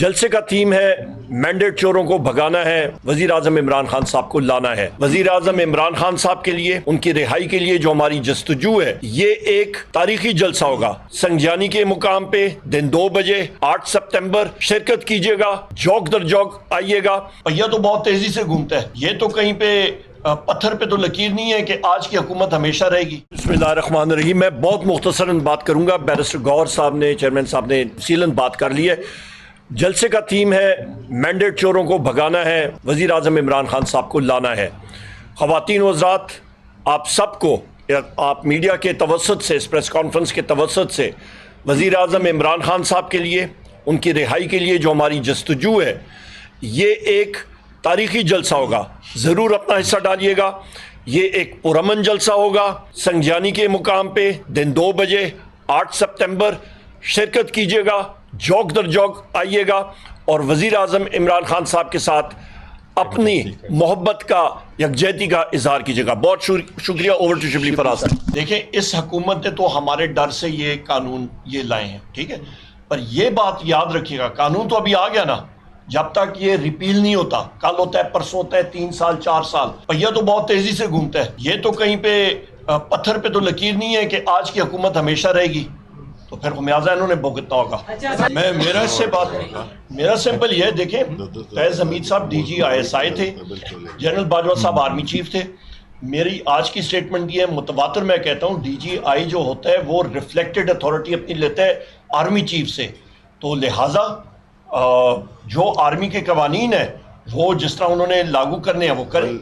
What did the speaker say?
جلسے کا تھیم ہے مینڈیٹ چوروں کو بھگانا ہے، وزیر اعظم عمران خان صاحب کو لانا ہے۔ وزیر اعظم عمران خان صاحب کے لیے، ان کی رہائی کے لیے جو ہماری جستجو ہے، یہ ایک تاریخی جلسہ ہوگا۔ سنگجانی کے مقام پہ دن 2 بجے 8 ستمبر شرکت کیجیے گا، جوک در جوک آئیے گا۔ پہیہ تو بہت تیزی سے گھومتا ہے، یہ تو کہیں پہ پتھر پہ تو لکیر نہیں ہے کہ آج کی حکومت ہمیشہ رہے گی۔ بسم اللہ الرحمن الرحیم۔ میں بہت مختصراً بات کروں گا، بیرسٹر گوہر صاحب نے، چیئرمین صاحب نے تفصیلاً بات کر لی ہے۔ جلسے کا تھیم ہے مینڈیٹ چوروں کو بھگانا ہے، وزیر اعظم عمران خان صاحب کو لانا ہے۔ خواتین و حضرات، آپ سب کو، آپ میڈیا کے توسط سے، اس پریس کانفرنس کے توسط سے، وزیر اعظم عمران خان صاحب کے لیے، ان کی رہائی کے لیے جو ہماری جستجو ہے، یہ ایک تاریخی جلسہ ہوگا۔ ضرور اپنا حصہ ڈالیے گا۔ یہ ایک پرامن جلسہ ہوگا۔ سنگجانی کے مقام پہ دن 2 بجے 8 ستمبر شرکت کیجیے گا، جوک در جوک آئیے گا، اور وزیر اعظم عمران خان صاحب کے ساتھ اپنی محبت کا، یکجہتی کا اظہار کیجیے گا۔ بہت شکریہ۔ Over to Shibli Faraz. دیکھیں، اس حکومت نے تو ہمارے ڈر سے یہ قانون یہ لائے ہیں، ٹھیک ہے، پر یہ بات یاد رکھیے گا، قانون تو ابھی آ گیا نا، جب تک یہ ریپیل نہیں ہوتا، کل ہوتا ہے، پرسوں ہوتا ہے، 3 سال 4 سال، پہیہ تو بہت تیزی سے گھومتا ہے، یہ تو کہیں پہ پتھر پہ تو لکیر نہیں ہے کہ آج کی حکومت ہمیشہ رہے گی، تو پھر خمیازہ انہوں نے بھگتنا ہوگا۔ میرا سمپل یہ ہے، دیکھیں، فیض حمید صاحب ڈی جی ISI تھے، جنرل باجوہ صاحب آرمی چیف تھے۔ میری آج کی سٹیٹمنٹ یہ ہے، متواتر میں کہتا ہوں، DGI جو ہوتا ہے وہ ریفلیکٹڈ اتھارٹی اپنی لیتا ہے آرمی چیف سے، تو لہٰذا جو آرمی کے قوانین ہیں وہ جس طرح انہوں نے لاگو کرنے ہیں وہ کریں۔